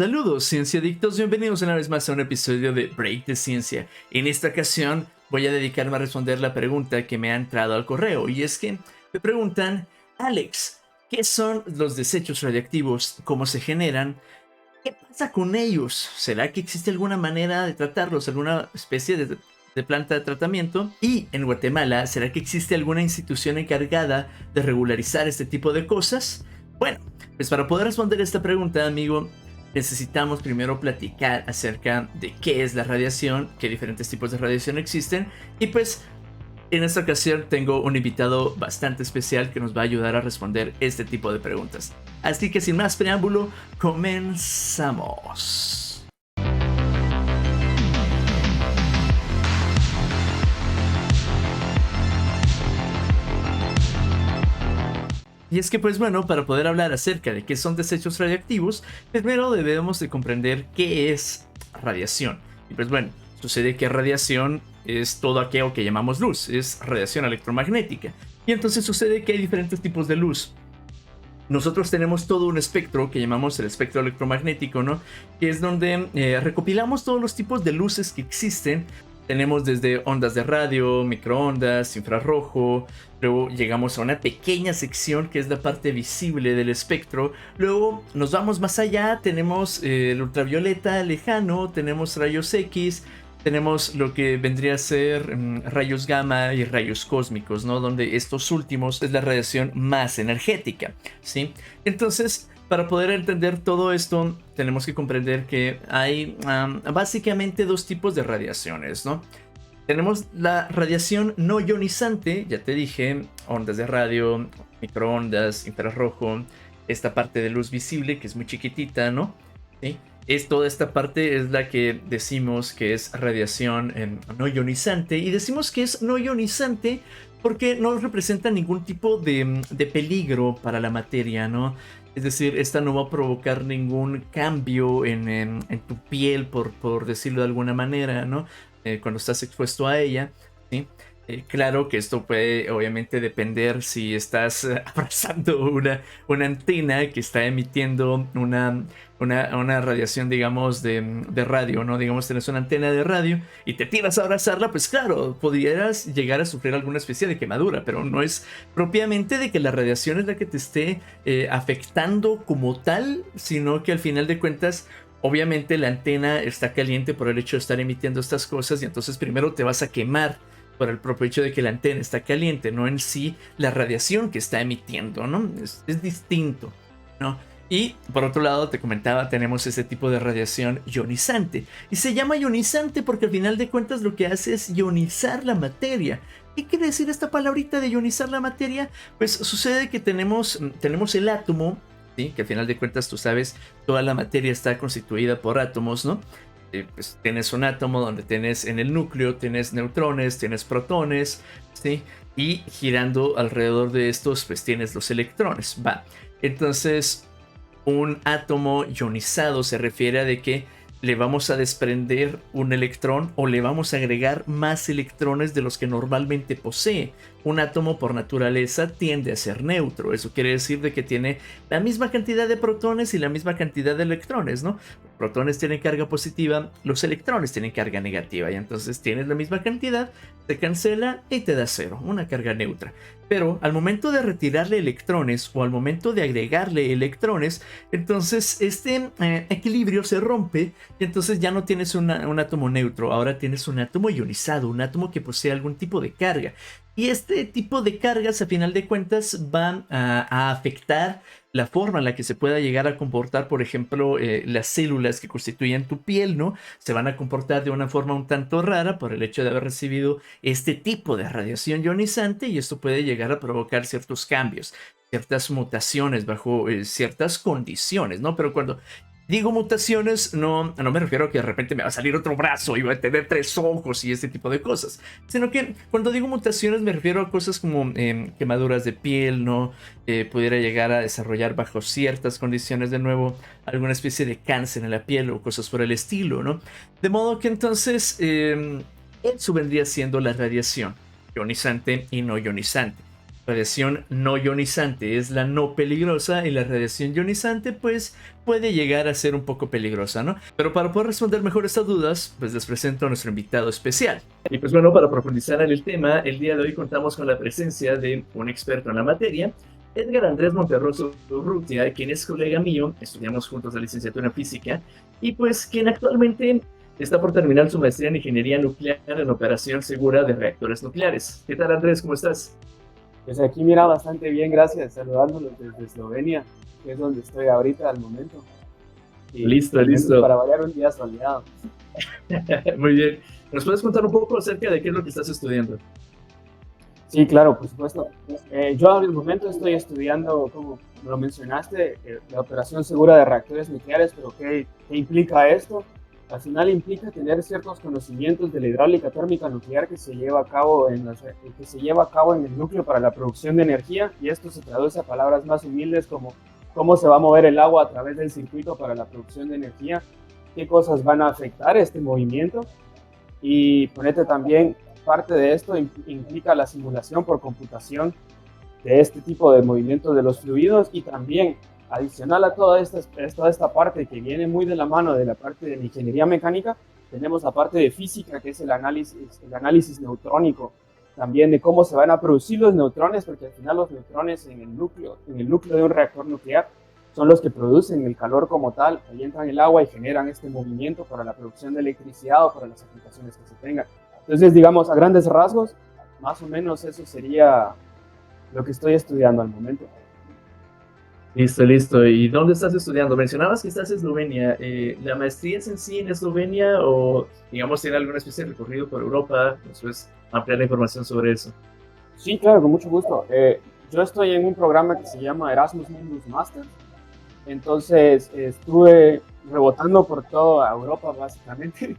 Saludos, cienciadictos, bienvenidos una vez más a un episodio de Break de Ciencia. En esta ocasión voy a dedicarme a responder la pregunta que me ha entrado al correo, y es que me preguntan: Alex, ¿qué son los desechos radiactivos? ¿Cómo se generan? ¿Qué pasa con ellos? ¿Será que existe alguna manera de tratarlos, alguna especie de planta de tratamiento? Y en Guatemala, ¿será que existe alguna institución encargada de regularizar este tipo de cosas? Bueno, pues para poder responder esta pregunta, amigo, necesitamos primero platicar acerca de qué es la radiación, qué diferentes tipos de radiación existen, y pues en esta ocasión tengo un invitado bastante especial que nos va a ayudar a responder este tipo de preguntas. Así que sin más preámbulo, comenzamos. Y es que pues bueno, para poder hablar acerca de qué son desechos radioactivos, primero debemos de comprender qué es radiación. Y pues bueno, sucede que radiación es todo aquello que llamamos luz, es radiación electromagnética. Y entonces sucede que hay diferentes tipos de luz. Nosotros tenemos todo un espectro que llamamos el espectro electromagnético, ¿no? Que es donde recopilamos todos los tipos de luces que existen. Tenemos desde ondas de radio, microondas, infrarrojo. Luego llegamos a una pequeña sección que es la parte visible del espectro. Luego nos vamos más allá, tenemos el ultravioleta lejano, tenemos rayos X, tenemos lo que vendría a ser rayos gamma y rayos cósmicos, ¿no? Donde estos últimos es la radiación más energética, ¿sí? Entonces, para poder entender todo esto, tenemos que comprender que hay básicamente dos tipos de radiaciones, ¿no? Tenemos la radiación no ionizante, ya te dije, ondas de radio, microondas, infrarrojo, esta parte de luz visible que es muy chiquitita, ¿no? ¿Sí? Toda esta parte es la que decimos que es radiación no ionizante, y decimos que es no ionizante porque no representa ningún tipo de peligro para la materia, ¿no? Es decir, esta no va a provocar ningún cambio en tu piel, por decirlo de alguna manera, ¿no? Cuando estás expuesto a ella, ¿sí? Claro que esto puede obviamente depender si estás abrazando una antena que está emitiendo una radiación, digamos, de radio, ¿no? Digamos, tienes una antena de radio y te tiras a abrazarla, pues claro, pudieras llegar a sufrir alguna especie de quemadura, pero no es propiamente de que la radiación es la que te esté afectando como tal, sino que al final de cuentas, obviamente la antena está caliente por el hecho de estar emitiendo estas cosas, y entonces primero te vas a quemar por el propio hecho de que la antena está caliente, no en sí la radiación que está emitiendo, ¿no? Es distinto, ¿no? Y por otro lado, te comentaba, tenemos ese tipo de radiación ionizante. Y se llama ionizante porque al final de cuentas lo que hace es ionizar la materia. ¿Qué quiere decir esta palabrita de ionizar la materia? Pues sucede que tenemos el átomo, ¿sí? Que al final de cuentas, tú sabes, toda la materia está constituida por átomos, ¿no? Pues tienes un átomo donde tienes en el núcleo, tienes neutrones, tienes protones, ¿sí? Y girando alrededor de estos, pues tienes los electrones, va. Entonces, un átomo ionizado se refiere a de que le vamos a desprender un electrón o le vamos a agregar más electrones de los que normalmente posee. Un átomo por naturaleza tiende a ser neutro. Eso quiere decir de que tiene la misma cantidad de protones y la misma cantidad de electrones, ¿no? Los protones tienen carga positiva, los electrones tienen carga negativa, y entonces tienes la misma cantidad, te cancela y te da cero, una carga neutra. Pero al momento de retirarle electrones o al momento de agregarle electrones, entonces este equilibrio se rompe, y entonces ya no tienes un átomo neutro, ahora tienes un átomo ionizado, un átomo que posee algún tipo de carga. Y este tipo de cargas, a final de cuentas, van a afectar la forma en la que se pueda llegar a comportar, por ejemplo, las células que constituyen tu piel, ¿no? Se van a comportar de una forma un tanto rara por el hecho de haber recibido este tipo de radiación ionizante, y esto puede llegar a provocar ciertos cambios, ciertas mutaciones bajo ciertas condiciones, ¿no? Pero cuando digo mutaciones, no me refiero a que de repente me va a salir otro brazo y voy a tener 3 ojos y este tipo de cosas, sino que cuando digo mutaciones me refiero a cosas como quemaduras de piel, ¿no? Pudiera llegar a desarrollar bajo ciertas condiciones de nuevo alguna especie de cáncer en la piel o cosas por el estilo, ¿no? De modo que entonces eso vendría siendo la radiación ionizante y no ionizante. Radiación no ionizante es la no peligrosa y la radiación ionizante pues puede llegar a ser un poco peligrosa, ¿no? Pero para poder responder mejor estas dudas, pues les presento a nuestro invitado especial. Y pues bueno, para profundizar en el tema, el día de hoy contamos con la presencia de un experto en la materia, Edgar Andrés Monterroso Urrutia, quien es colega mío, estudiamos juntos la licenciatura en física, y pues quien actualmente está por terminar su maestría en ingeniería nuclear en operación segura de reactores nucleares. ¿Qué tal, Andrés? ¿Cómo estás? Pues aquí mira bastante bien, gracias, saludándolos desde Eslovenia, que es donde estoy ahorita al momento. Y Listo, al menos listo. para variar un día soleado. Muy bien. ¿Nos puedes contar un poco acerca de qué es lo que estás estudiando? Sí, claro, por supuesto. Yo al momento estoy estudiando, como lo mencionaste, la operación segura de reactores nucleares, pero ¿qué implica esto? Al final implica tener ciertos conocimientos de la hidráulica térmica nuclear que se lleva a cabo que se lleva a cabo en el núcleo para la producción de energía, y esto se traduce a palabras más humildes como cómo se va a mover el agua a través del circuito para la producción de energía, qué cosas van a afectar este movimiento, y ponete también parte de esto implica la simulación por computación de este tipo de movimientos de los fluidos, y también adicional a toda esta parte que viene muy de la mano de la parte de la ingeniería mecánica, tenemos la parte de física, que es el análisis neutrónico, también de cómo se van a producir los neutrones, porque al final los neutrones en el núcleo de un reactor nuclear son los que producen el calor como tal, ahí entran el agua y generan este movimiento para la producción de electricidad o para las aplicaciones que se tengan. Entonces, digamos, a grandes rasgos, más o menos eso sería lo que estoy estudiando al momento. Listo, listo. ¿Y dónde estás estudiando? Mencionabas que estás en Eslovenia. ¿La maestría es en sí en Eslovenia o, digamos, tiene alguna especie de recorrido por Europa? ¿Nos puedes ampliar la información sobre eso? Sí, claro, con mucho gusto. Yo estoy en un programa que se llama Erasmus Mundus Master. Entonces estuve rebotando por toda Europa básicamente.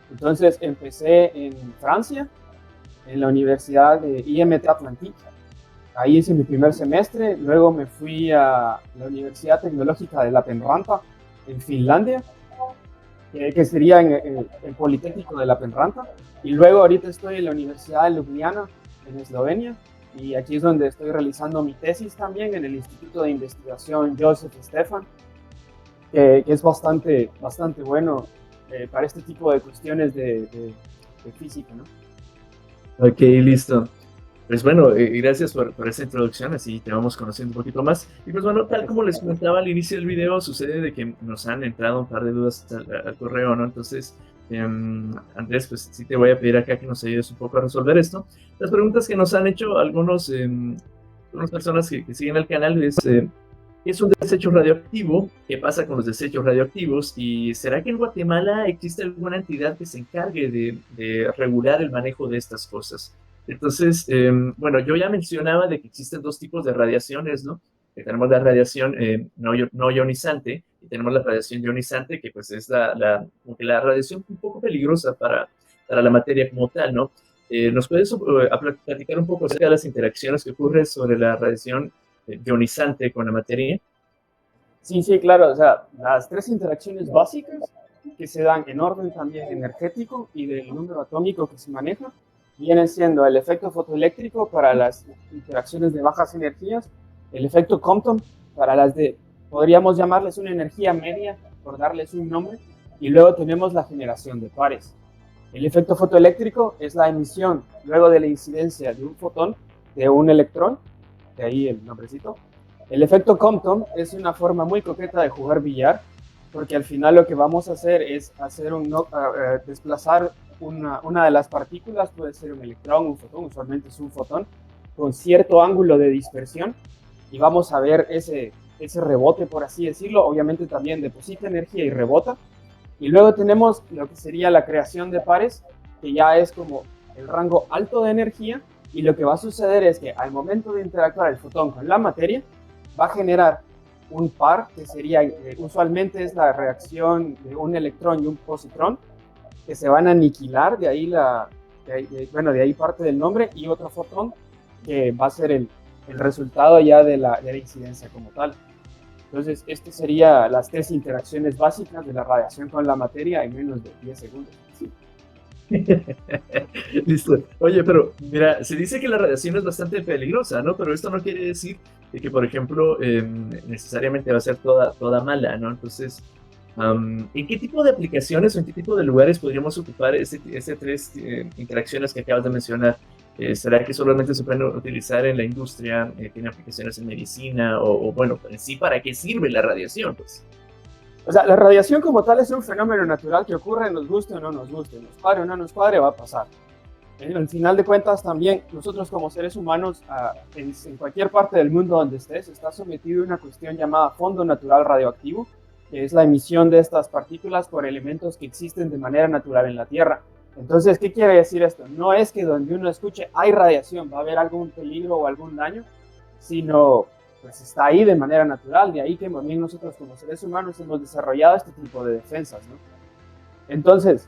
Entonces empecé en Francia, en la Universidad de IMT Atlantique. Ahí hice mi primer semestre. Luego me fui a la Universidad Tecnológica de Lappeenranta en Finlandia, que sería en el Politécnico de Lappeenranta. Y luego ahorita estoy en la Universidad de Ljubljana en Eslovenia. Y aquí es donde estoy realizando mi tesis también en el Instituto de Investigación Josef Stefan, que es bastante bueno para este tipo de cuestiones de física, ¿no? Ok, listo. Pues bueno, gracias por esa introducción, así te vamos conociendo un poquito más. Y pues bueno, tal como les comentaba al inicio del video, sucede de que nos han entrado un par de dudas al correo, ¿no? Entonces, Andrés, pues sí te voy a pedir acá que nos ayudes un poco a resolver esto. Las preguntas que nos han hecho algunas personas que siguen el canal es, ¿qué es un desecho radioactivo? ¿Qué pasa con los desechos radioactivos? ¿Y será que en Guatemala existe alguna entidad que se encargue de regular el manejo de estas cosas? Entonces, bueno, yo ya mencionaba de que existen dos tipos de radiaciones, ¿no? Que tenemos la radiación no ionizante y tenemos la radiación ionizante, que pues es como que la radiación un poco peligrosa para la materia como tal, ¿no? ¿Nos puedes platicar un poco acerca de las interacciones que ocurren sobre la radiación ionizante con la materia? Sí, sí, claro. O sea, las tres interacciones básicas que se dan en orden también energético y del número atómico que se maneja, vienen siendo el efecto fotoeléctrico para las interacciones de bajas energías, el efecto Compton para las podríamos llamarles una energía media, por darles un nombre, y luego tenemos la generación de pares. El efecto fotoeléctrico es la emisión, luego de la incidencia de un fotón, de un electrón, de ahí el nombrecito. El efecto Compton es una forma muy coqueta de jugar billar, porque al final lo que vamos a hacer es desplazar una de las partículas, puede ser un electrón, un fotón, usualmente es un fotón, con cierto ángulo de dispersión, y vamos a ver ese rebote, por así decirlo. Obviamente también deposita energía y rebota. Y luego tenemos lo que sería la creación de pares, que ya es como el rango alto de energía, y lo que va a suceder es que al momento de interactuar el fotón con la materia, va a generar un par, que sería, usualmente es la reacción de un electrón y un positrón, que se van a aniquilar, de ahí parte del nombre, y otro fotón, que va a ser el resultado ya de la incidencia como tal. Entonces, estas serían las tres interacciones básicas de la radiación con la materia en menos de 10 segundos. Sí. Listo. Oye, pero mira, se dice que la radiación es bastante peligrosa, ¿no? Pero esto no quiere decir de que, por ejemplo, necesariamente va a ser toda mala, ¿no? Entonces, ¿en qué tipo de aplicaciones o en qué tipo de lugares podríamos ocupar ese tres interacciones que acabas de mencionar? ¿Será que solamente se pueden utilizar en la industria? ¿Tiene aplicaciones en medicina? Bueno, en sí, ¿para qué sirve la radiación? Pues. O sea, la radiación como tal es un fenómeno natural que ocurre, nos guste o no nos guste, nos cuadre o no nos cuadre, va a pasar. Al final de cuentas, también nosotros como seres humanos, en cualquier parte del mundo donde estés, está sometido a una cuestión llamada fondo natural radioactivo, que es la emisión de estas partículas por elementos que existen de manera natural en la Tierra. Entonces, ¿qué quiere decir esto? No es que donde uno escuche hay radiación, va a haber algún peligro o algún daño, sino pues está ahí de manera natural, de ahí que también nosotros como seres humanos hemos desarrollado este tipo de defensas, ¿no? Entonces,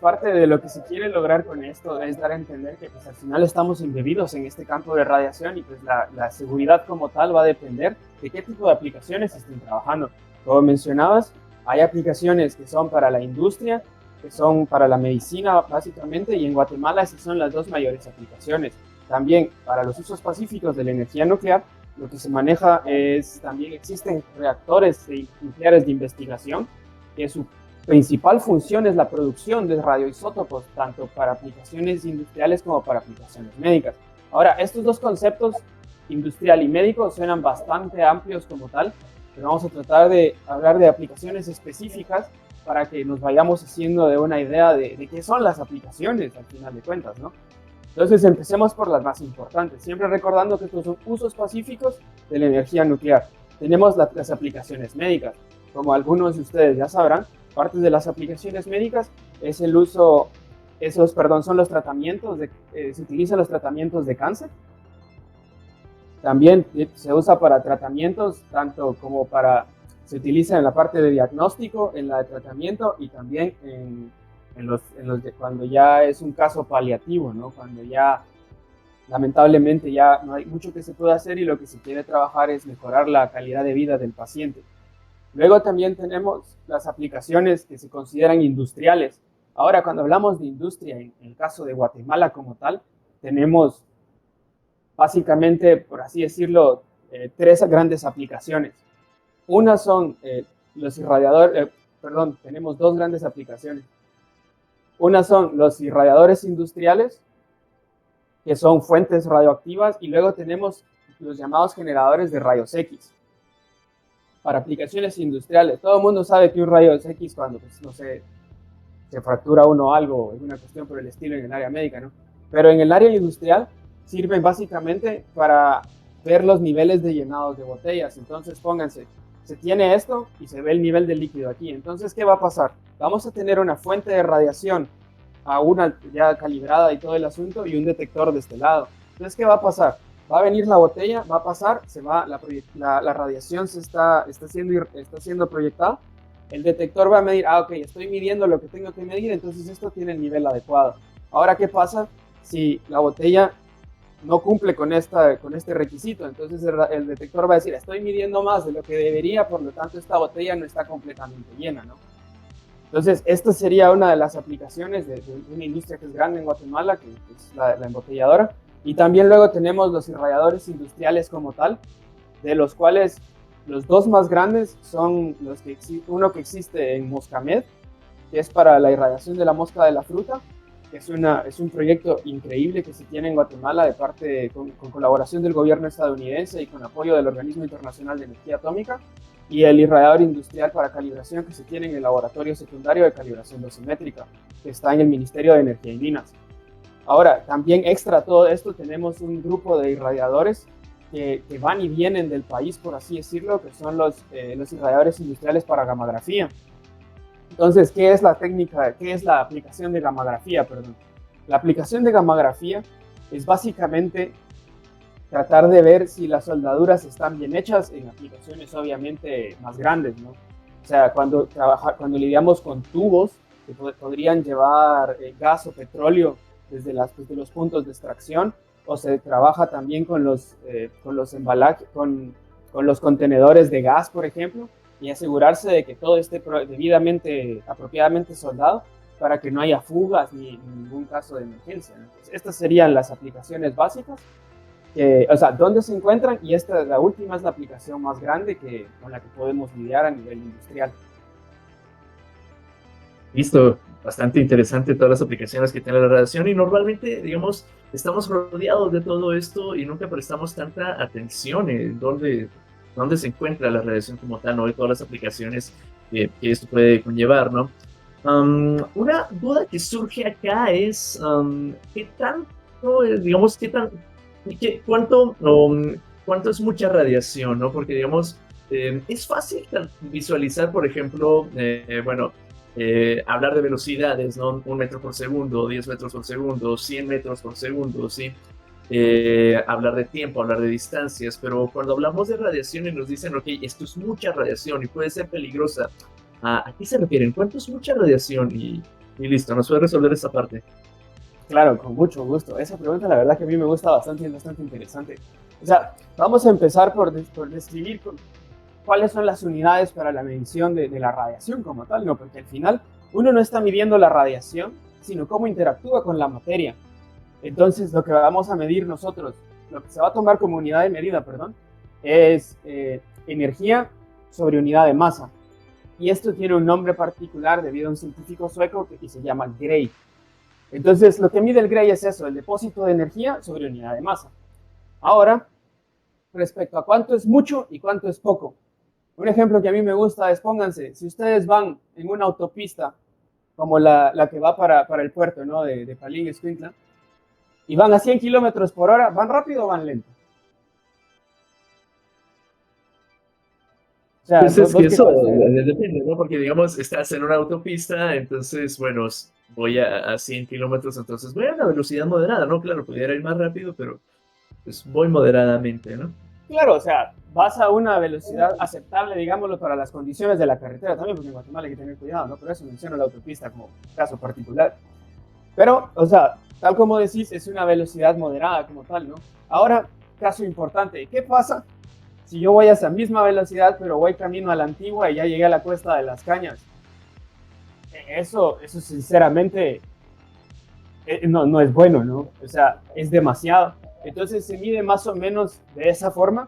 parte de lo que se quiere lograr con esto es dar a entender que pues, al final estamos embebidos en este campo de radiación y pues la seguridad como tal va a depender de qué tipo de aplicaciones estén trabajando. Como mencionabas, hay aplicaciones que son para la industria, que son para la medicina básicamente, y en Guatemala esas son las dos mayores aplicaciones. También para los usos pacíficos de la energía nuclear, lo que se maneja es, también existen reactores nucleares de investigación, que su principal función es la producción de radioisótopos, tanto para aplicaciones industriales como para aplicaciones médicas. Ahora, estos dos conceptos, industrial y médico, suenan bastante amplios como tal, pero vamos a tratar de hablar de aplicaciones específicas para que nos vayamos haciendo de una idea de qué son las aplicaciones al final de cuentas, ¿no? Entonces empecemos por las más importantes, siempre recordando que estos son usos pacíficos de la energía nuclear. Tenemos las aplicaciones médicas, como algunos de ustedes ya sabrán, parte de las aplicaciones médicas es el uso, son los tratamientos, se utilizan los tratamientos de cáncer. También se usa para tratamientos, tanto como se utiliza en la parte de diagnóstico, en la de tratamiento y también cuando ya es un caso paliativo, ¿no? Cuando ya lamentablemente ya no hay mucho que se pueda hacer y lo que se quiere trabajar es mejorar la calidad de vida del paciente. Luego también tenemos las aplicaciones que se consideran industriales. Ahora, cuando hablamos de industria, en el caso de Guatemala como tal, tenemos básicamente, por así decirlo, tres grandes aplicaciones. Una son los irradiadores, tenemos dos grandes aplicaciones. Una son los irradiadores industriales, que son fuentes radioactivas, y luego tenemos los llamados generadores de rayos X. Para aplicaciones industriales, todo el mundo sabe que un rayos X cuando, pues, no sé, se fractura uno algo, es una cuestión por el estilo en el área médica, ¿no? Pero en el área industrial sirven básicamente para ver los niveles de llenados de botellas. Entonces pónganse, se tiene esto y se ve el nivel de líquido aquí. Entonces, ¿qué va a pasar? Vamos a tener una fuente de radiación a una ya calibrada y todo el asunto y un detector de este lado. Entonces, ¿qué va a pasar? Va a venir la botella, va a pasar, la radiación está siendo proyectada. El detector va a medir, ok, estoy midiendo lo que tengo que medir, entonces esto tiene el nivel adecuado. Ahora, ¿qué pasa si la botella no cumple con este requisito? Entonces el detector va a decir, estoy midiendo más de lo que debería, por lo tanto esta botella no está completamente llena, ¿no? Entonces, esta sería una de las aplicaciones de una industria que es grande en Guatemala, que es la embotelladora. Y también luego tenemos los irradiadores industriales como tal, de los cuales los dos más grandes son uno que existe en Moscamed, que es para la irradiación de la mosca de la fruta, que es un proyecto increíble que se tiene en Guatemala con colaboración del gobierno estadounidense y con apoyo del Organismo Internacional de Energía Atómica, y el irradiador industrial para calibración que se tiene en el Laboratorio Secundario de Calibración Dosimétrica, que está en el Ministerio de Energía y Minas. Ahora, también extra a todo esto, tenemos un grupo de irradiadores que van y vienen del país, por así decirlo, que son los irradiadores industriales para gammagrafía. Entonces, ¿qué es la aplicación de gammagrafía? La aplicación de gammagrafía es básicamente tratar de ver si las soldaduras están bien hechas en aplicaciones obviamente más grandes, ¿no? O sea, cuando lidiamos con tubos que podrían llevar gas o petróleo desde los puntos de extracción, o se trabaja también con los embalajes, con los contenedores de gas, por ejemplo, y asegurarse de que todo esté debidamente, apropiadamente soldado. para que no haya fugas ni ningún caso de emergencia. Entonces, estas serían las aplicaciones básicas, o sea, dónde se encuentran, y la última es la aplicación más grande con la que podemos lidiar a nivel industrial. Listo, bastante interesante todas las aplicaciones que tiene la radiación y normalmente, digamos, estamos rodeados de todo esto y nunca prestamos tanta atención en dónde se encuentra la radiación como tal, ¿no? De todas las aplicaciones que esto puede conllevar, ¿no? Una duda que surge acá es, ¿qué tanto, digamos, cuánto es mucha radiación, ¿no? Porque, digamos, es fácil visualizar, por ejemplo, hablar de velocidades, ¿no? 1 metro por segundo, 10 metros por segundo, 100 metros por segundo, ¿sí? Hablar de tiempo, hablar de distancias, pero cuando hablamos de radiación y nos dicen, ok, esto es mucha radiación y puede ser peligrosa, ¿a qué se refieren? ¿Cuánto es mucha radiación? Y listo, nos puede resolver esta parte. Claro, con mucho gusto. Esa pregunta la verdad que a mí me gusta bastante y es bastante interesante. O sea, vamos a empezar por describir cuáles son las unidades para la medición de la radiación como tal, ¿no? Porque al final uno no está midiendo la radiación, sino cómo interactúa con la materia. Entonces, lo que vamos a medir nosotros, lo que se va a tomar como unidad de medida, perdón, es energía sobre unidad de masa. Y esto tiene un nombre particular debido a un científico sueco que se llama Gray. Entonces, lo que mide el Gray es eso, el depósito de energía sobre unidad de masa. Ahora, respecto a cuánto es mucho y cuánto es poco. Un ejemplo que a mí me gusta es, pónganse, si ustedes van en una autopista, como la que va para el puerto, ¿no? de Palín, Escuintla, y van a 100 kilómetros por hora, ¿van rápido o van lento? O sea, pues es que eso depende, ¿no? Porque, digamos, estás en una autopista, entonces, bueno, voy a 100 kilómetros, entonces voy a una velocidad moderada, ¿no? Claro, pudiera ir más rápido, pero pues voy moderadamente, ¿no? Claro, o sea, vas a una velocidad aceptable, digámoslo, para las condiciones de la carretera también, porque en Guatemala hay que tener cuidado, ¿no? Por eso menciono la autopista como caso particular. Pero, o sea, tal como decís, es una velocidad moderada como tal, ¿no? Ahora, caso importante, ¿qué pasa si yo voy a esa misma velocidad, pero voy camino a la Antigua y ya llegué a la Cuesta de las Cañas? Eso sinceramente, no es bueno, ¿no? O sea, es demasiado. Entonces se mide más o menos de esa forma,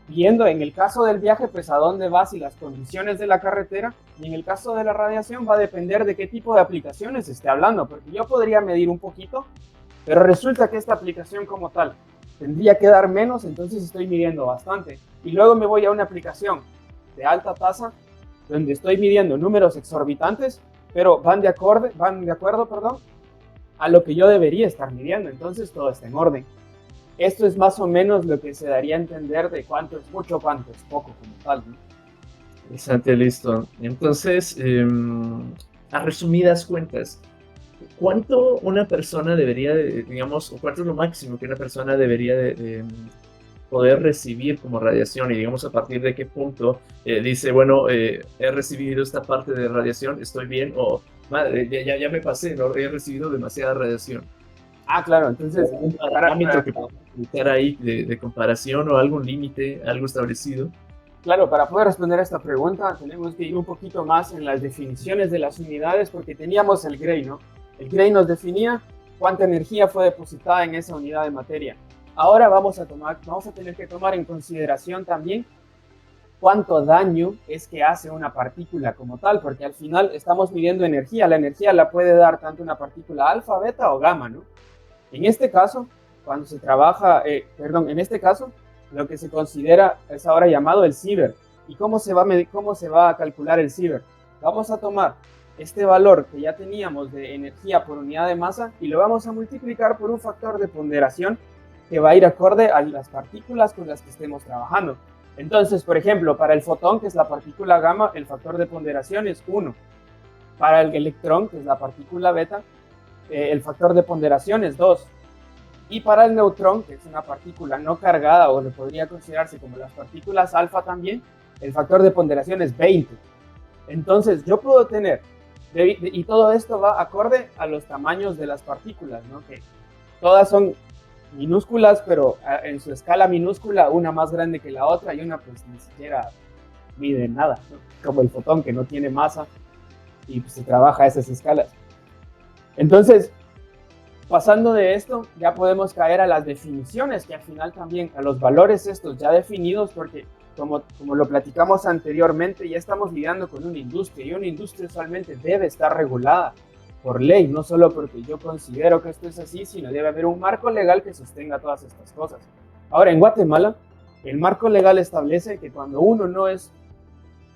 viendo en el caso del viaje, pues a dónde vas y las condiciones de la carretera, y en el caso de la radiación va a depender de qué tipo de aplicaciones esté hablando, porque yo podría medir un poquito, pero resulta que esta aplicación como tal tendría que dar menos, entonces estoy midiendo bastante. Y luego me voy a una aplicación de alta tasa, donde estoy midiendo números exorbitantes, pero van de acuerdo, a lo que yo debería estar midiendo, entonces todo está en orden. Esto es más o menos lo que se daría a entender de cuánto es mucho, cuánto es poco como tal, ¿no? Interesante, listo. Entonces, a resumidas cuentas, ¿cuánto una persona debería, digamos, o cuánto es lo máximo que una persona debería de poder recibir como radiación? Y digamos, a partir de qué punto dice, bueno, he recibido esta parte de radiación, estoy bien, o madre, ya me pasé, ¿no? He recibido demasiada radiación. Ah, claro, entonces... ¿Un parámetro que podemos utilizar ahí de comparación o algún límite, algo establecido? Claro, para poder responder a esta pregunta tenemos que ir un poquito más en las definiciones de las unidades, porque teníamos el Gray, ¿no? El Gray nos definía cuánta energía fue depositada en esa unidad de materia. Ahora vamos a tener que tomar en consideración también cuánto daño es que hace una partícula como tal, porque al final estamos midiendo energía. La energía la puede dar tanto una partícula alfa, beta o gamma, ¿no? En este caso, cuando se trabaja, en este caso, lo que se considera es ahora llamado el Siever. ¿Y cómo se va a calcular el Siever? Vamos a tomar este valor que ya teníamos de energía por unidad de masa y lo vamos a multiplicar por un factor de ponderación que va a ir acorde a las partículas con las que estemos trabajando. Entonces, por ejemplo, para el fotón, que es la partícula gamma, el factor de ponderación es 1. Para el electrón, que es la partícula beta, el factor de ponderación es 2. Y para el neutrón, que es una partícula no cargada o le podría considerarse como las partículas alfa también, el factor de ponderación es 20. Entonces yo puedo tener, y todo esto va acorde a los tamaños de las partículas, ¿no? Que todas son minúsculas, pero en su escala minúscula, una más grande que la otra y una pues ni siquiera mide nada, ¿no? Como el fotón que no tiene masa y pues, se trabaja a esas escalas. Entonces, pasando de esto, ya podemos caer a las definiciones, que al final también, a los valores estos ya definidos, porque como lo platicamos anteriormente, ya estamos lidiando con una industria, y una industria usualmente debe estar regulada por ley, no solo porque yo considero que esto es así, sino debe haber un marco legal que sostenga todas estas cosas. Ahora, en Guatemala, el marco legal establece que cuando uno no es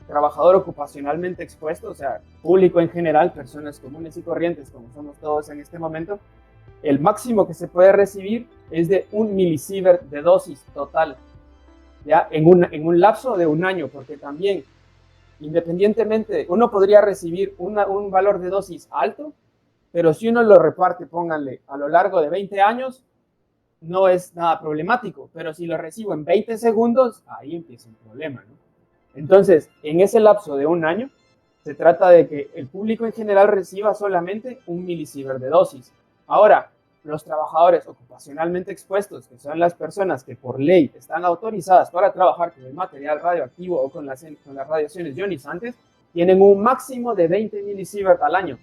trabajador ocupacionalmente expuesto, o sea, público en general, personas comunes y corrientes, como somos todos en este momento, el máximo que se puede recibir es de 1 milisievert de dosis total, ¿ya? En un lapso de un año, porque también, independientemente, uno podría recibir un valor de dosis alto, pero si uno lo reparte, pónganle, a lo largo de 20 años, no es nada problemático, pero si lo recibo en 20 segundos, ahí empieza un problema, ¿no? Entonces, en ese lapso de un año, se trata de que el público en general reciba solamente 1 milisievert de dosis. Ahora, los trabajadores ocupacionalmente expuestos, que son las personas que por ley están autorizadas para trabajar con el material radioactivo o con las radiaciones ionizantes, tienen un máximo de 20 milisievert al año.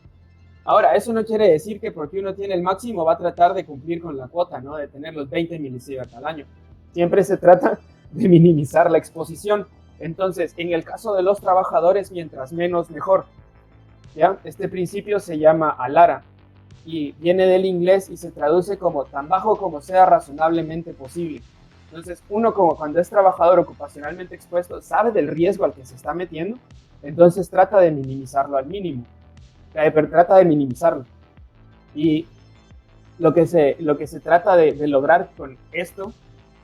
Ahora, eso no quiere decir que porque uno tiene el máximo va a tratar de cumplir con la cuota, ¿no? De tener los 20 milisievert al año. Siempre se trata de minimizar la exposición. Entonces, en el caso de los trabajadores, mientras menos, mejor, ¿ya? Este principio se llama ALARA y viene del inglés y se traduce como tan bajo como sea razonablemente posible. Entonces, uno como cuando es trabajador ocupacionalmente expuesto sabe del riesgo al que se está metiendo, entonces trata de minimizarlo al mínimo. Trata de minimizarlo. Y lo que se trata de lograr con esto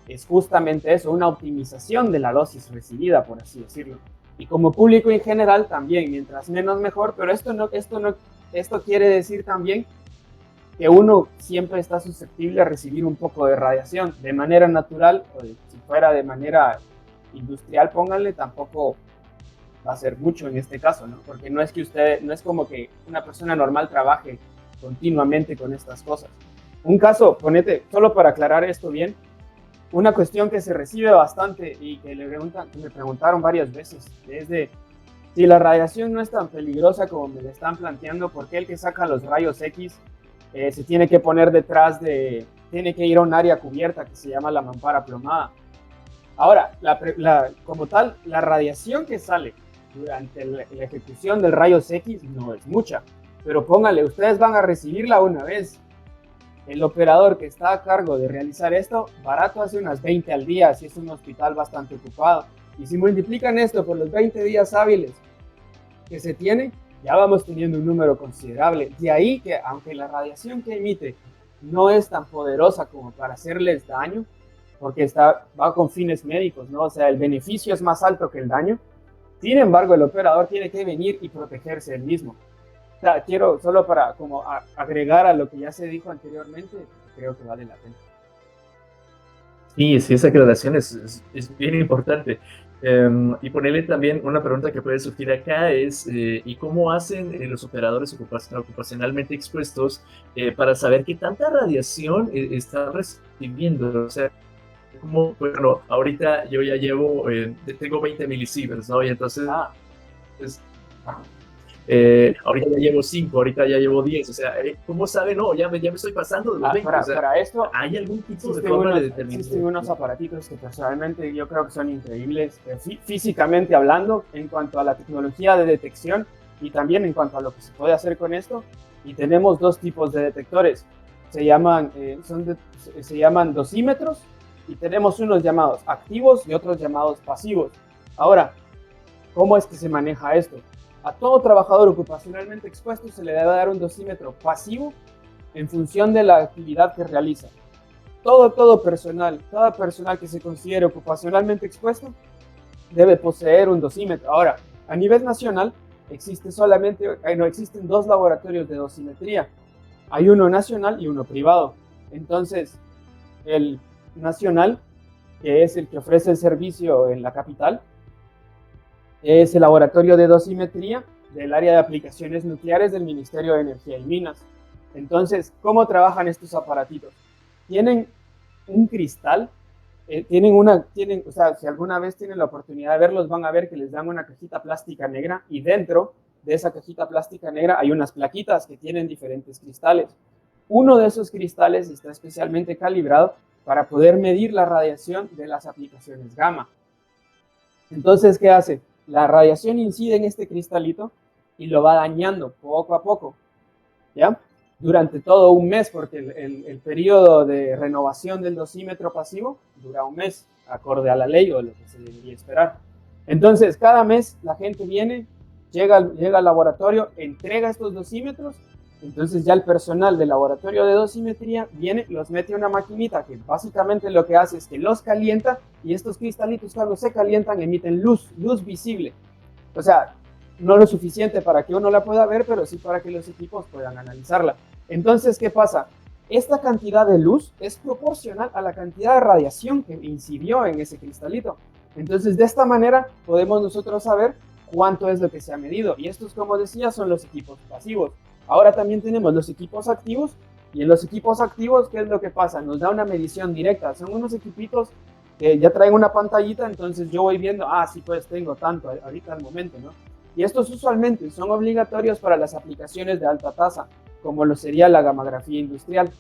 es justamente eso, una optimización de la dosis recibida, por así decirlo. Y como público en general también, mientras menos mejor, pero esto quiere decir también que uno siempre está susceptible a recibir un poco de radiación de manera natural, o si fuera de manera industrial, pónganle, tampoco va a ser mucho en este caso, ¿no? Porque no es como que una persona normal trabaje continuamente con estas cosas. Un caso, solo para aclarar esto bien, una cuestión que se recibe bastante y que me preguntaron varias veces es de si la radiación no es tan peligrosa como me la están planteando, ¿por qué el que saca los rayos X se tiene que poner tiene que ir a un área cubierta que se llama la mampara plomada? Ahora, como tal, la radiación que sale durante la ejecución del rayos X no es mucha, pero póngale, ustedes van a recibirla una vez. El operador que está a cargo de realizar esto, barato hace unas 20 al día, si es un hospital bastante ocupado. Y si multiplican esto por los 20 días hábiles que se tiene, ya vamos teniendo un número considerable. De ahí que, aunque la radiación que emite no es tan poderosa como para hacerles daño, porque va con fines médicos, ¿no? O sea, el beneficio es más alto que el daño. Sin embargo, el operador tiene que venir y protegerse él mismo. O sea, quiero solo para agregar a lo que ya se dijo anteriormente, creo que vale la pena. Sí, esa aclaración es bien importante. Y ponerle también una pregunta que puede surgir acá es, ¿y cómo hacen los operadores ocupacionalmente expuestos para saber qué tanta radiación están recibiendo? O sea, bueno, ahorita yo ya tengo 20 milisieverts, ¿no? Y entonces, ahorita ya llevo 5, ahorita ya llevo 10, o sea, ¿cómo sabe? No, ya me estoy pasando de los 20. Para esto, ¿hay algún tipo de forma de determinar? Existen unos aparatitos que personalmente yo creo que son increíbles, físicamente hablando, en cuanto a la tecnología de detección y también en cuanto a lo que se puede hacer con esto. Y tenemos dos tipos de detectores, se llaman dosímetros, y tenemos unos llamados activos y otros llamados pasivos. Ahora, ¿cómo es que se maneja esto? A todo trabajador ocupacionalmente expuesto se le debe dar un dosímetro pasivo en función de la actividad que realiza. Todo personal, cada personal que se considere ocupacionalmente expuesto debe poseer un dosímetro. Ahora, a nivel nacional existen dos laboratorios de dosimetría. Hay uno nacional y uno privado. Entonces, el nacional, que es el que ofrece el servicio en la capital, es el laboratorio de dosimetría del área de aplicaciones nucleares del Ministerio de Energía y Minas. Entonces, ¿cómo trabajan estos aparatitos? Tienen un cristal, o sea, si alguna vez tienen la oportunidad de verlos, van a ver que les dan una cajita plástica negra y dentro de esa cajita plástica negra hay unas plaquitas que tienen diferentes cristales. Uno de esos cristales está especialmente calibrado para poder medir la radiación de las aplicaciones gamma. Entonces, ¿qué hace? La radiación incide en este cristalito y lo va dañando poco a poco, ¿ya? Durante todo un mes, porque el periodo de renovación del dosímetro pasivo dura un mes, acorde a la ley o lo que se debería esperar. Entonces, cada mes la gente viene, llega al laboratorio, entrega estos dosímetros. Entonces ya el personal del laboratorio de dosimetría viene, los mete a una maquinita que básicamente lo que hace es que los calienta, y estos cristalitos cuando se calientan emiten luz visible. O sea, no lo suficiente para que uno la pueda ver, pero sí para que los equipos puedan analizarla. Entonces, ¿qué pasa? Esta cantidad de luz es proporcional a la cantidad de radiación que incidió en ese cristalito. Entonces, de esta manera podemos nosotros saber cuánto es lo que se ha medido. Y estos, como decía, son los equipos pasivos. Ahora también tenemos los equipos activos, y en los equipos activos, ¿qué es lo que pasa? Nos da una medición directa. Son unos equipitos que ya traen una pantallita, entonces yo voy viendo, sí, pues tengo tanto ahorita al momento, ¿no? Y estos usualmente son obligatorios para las aplicaciones de alta tasa, como lo sería la gammagrafía industrial.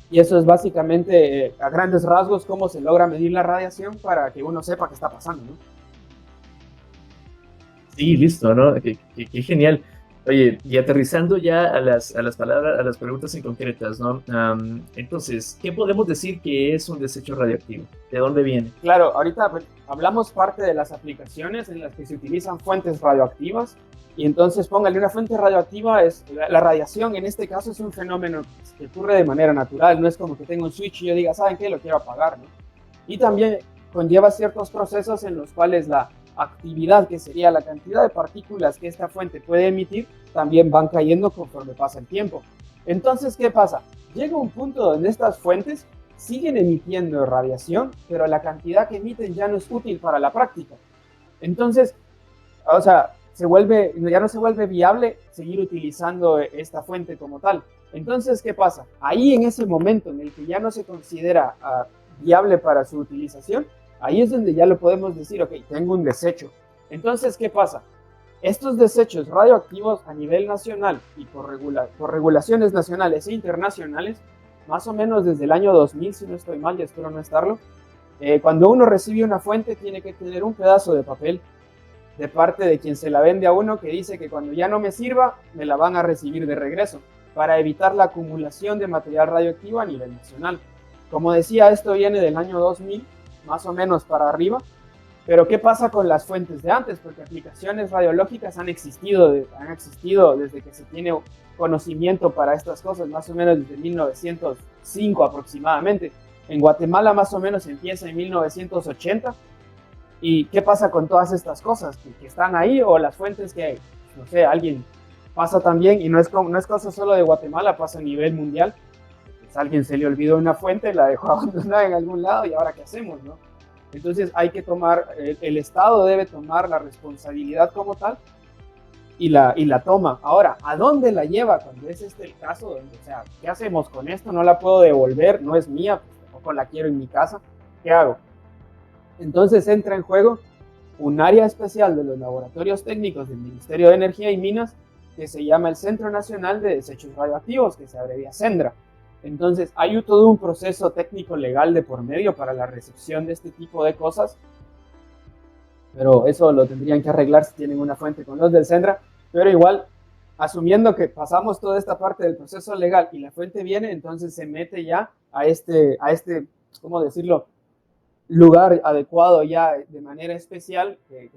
Y eso es básicamente, a grandes rasgos, cómo se logra medir la radiación para que uno sepa qué está pasando, ¿no? Sí, listo, ¿no? Qué genial. Oye, y aterrizando ya a las palabras, a las preguntas en concretas, ¿no? Entonces, ¿qué podemos decir que es un desecho radioactivo? ¿De dónde viene? Claro, ahorita hablamos parte de las aplicaciones en las que se utilizan fuentes radioactivas, y entonces póngale una fuente radioactiva, la radiación en este caso es un fenómeno que ocurre de manera natural, no es como que tengo un switch y yo diga, ¿saben qué? Lo quiero apagar, ¿no? Y también conlleva ciertos procesos en los cuales la actividad, que sería la cantidad de partículas que esta fuente puede emitir, también van cayendo conforme pasa el tiempo. Entonces, ¿qué pasa? Llega un punto donde estas fuentes siguen emitiendo radiación, pero la cantidad que emiten ya no es útil para la práctica. Entonces, o sea, ya no se vuelve viable seguir utilizando esta fuente como tal. Entonces, ¿qué pasa? Ahí, en ese momento en el que ya no se considera viable para su utilización, ahí es donde ya lo podemos decir, ok, tengo un desecho. Entonces, ¿qué pasa? Estos desechos radioactivos a nivel nacional y por regulaciones nacionales e internacionales, más o menos desde el año 2000, si no estoy mal, y espero no estarlo, cuando uno recibe una fuente tiene que tener un pedazo de papel de parte de quien se la vende a uno que dice que cuando ya no me sirva, me la van a recibir de regreso, para evitar la acumulación de material radioactivo a nivel nacional. Como decía, esto viene del año 2000, más o menos para arriba. Pero ¿qué pasa con las fuentes de antes? Porque aplicaciones radiológicas han existido desde que se tiene conocimiento para estas cosas, más o menos desde 1905 aproximadamente. En Guatemala más o menos empieza en 1980. ¿Y qué pasa con todas estas cosas que están ahí, o las fuentes que, no sé, alguien pasa también, y no es cosa solo de Guatemala, pasa a nivel mundial? Pues a alguien se le olvidó una fuente, la dejó abandonada en algún lado, y ahora ¿qué hacemos, no? Entonces hay que el Estado debe tomar la responsabilidad como tal, y la toma. Ahora, ¿a dónde la lleva cuando es el caso? Donde, o sea, ¿qué hacemos con esto? No la puedo devolver, no es mía, pues tampoco la quiero en mi casa. ¿Qué hago? Entonces entra en juego un área especial de los laboratorios técnicos del Ministerio de Energía y Minas, que se llama el Centro Nacional de Desechos Radioactivos, que se abrevia CENDRA. Entonces hay todo un proceso técnico legal de por medio para la recepción de este tipo de cosas, pero eso lo tendrían que arreglar si tienen una fuente con los del CENDRA. Pero igual, asumiendo que pasamos toda esta parte del proceso legal y la fuente viene, entonces se mete ya a este, ¿cómo decirlo?, lugar adecuado ya de manera especial, que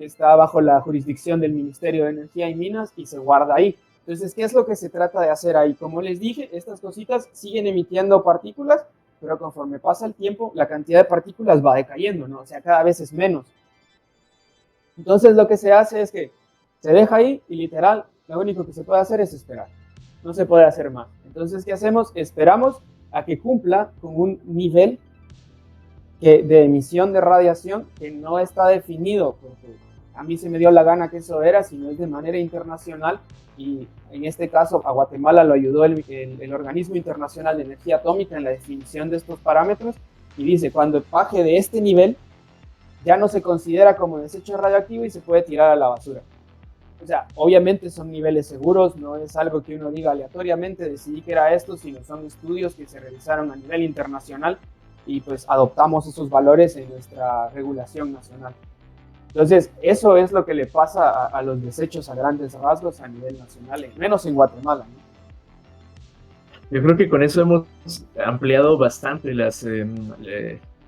está bajo la jurisdicción del Ministerio de Energía y Minas, y se guarda ahí. Entonces, ¿qué es lo que se trata de hacer ahí? Como les dije, estas cositas siguen emitiendo partículas, pero conforme pasa el tiempo, la cantidad de partículas va decayendo, ¿no? O sea, cada vez es menos. Entonces, lo que se hace es que se deja ahí, y literal, lo único que se puede hacer es esperar. No se puede hacer más. Entonces, ¿qué hacemos? Esperamos a que cumpla con un nivel de emisión de radiación que no está definido, porque a mí se me dio la gana que eso era, sino es de manera internacional, y en este caso a Guatemala lo ayudó el Organismo Internacional de Energía Atómica en la definición de estos parámetros, y dice, cuando baje de este nivel, ya no se considera como desecho radioactivo y se puede tirar a la basura. O sea, obviamente son niveles seguros, no es algo que uno diga aleatoriamente, decidí que era esto, sino son estudios que se realizaron a nivel internacional y pues adoptamos esos valores en nuestra regulación nacional. Entonces, eso es lo que le pasa a los desechos a grandes rasgos a nivel nacional, menos en Guatemala, ¿no? Yo creo que con eso hemos ampliado bastante las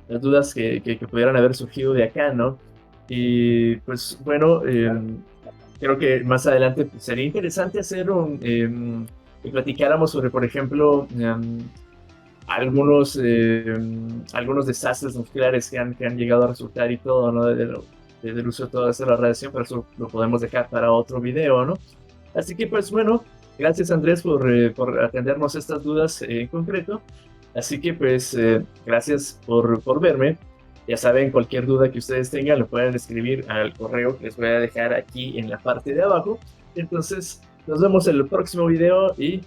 dudas que pudieran haber surgido de acá, ¿no? Y pues bueno, creo que más adelante pues, sería interesante hacer que platicáramos sobre, por ejemplo, algunos desastres nucleares que han llegado a resultar y todo, ¿no? Del uso de toda esa radiación, pero eso lo podemos dejar para otro video, ¿no? Así que pues bueno, gracias Andrés por atendernos estas dudas en concreto. Así que pues gracias por verme. Ya saben, cualquier duda que ustedes tengan lo pueden escribir al correo que les voy a dejar aquí en la parte de abajo. Entonces nos vemos en el próximo video y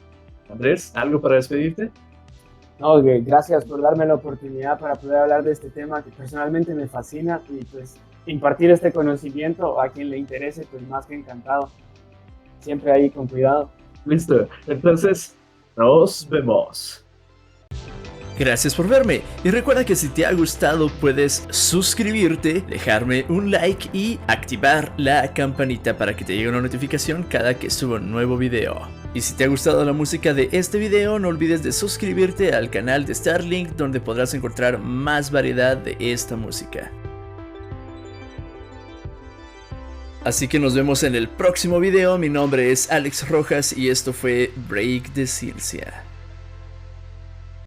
Andrés, ¿algo para despedirte? No, gracias por darme la oportunidad para poder hablar de este tema que personalmente me fascina y pues impartir este conocimiento a quien le interese, pues más que encantado. Siempre ahí con cuidado. Listo, entonces nos vemos. Gracias por verme y recuerda que si te ha gustado puedes suscribirte, dejarme un like y activar la campanita para que te llegue una notificación cada que suba un nuevo video. Y si te ha gustado la música de este video no olvides de suscribirte al canal de Starlink donde podrás encontrar más variedad de esta música. Así que nos vemos en el próximo video. Mi nombre es Alex Rojas y esto fue Break de Ciencia.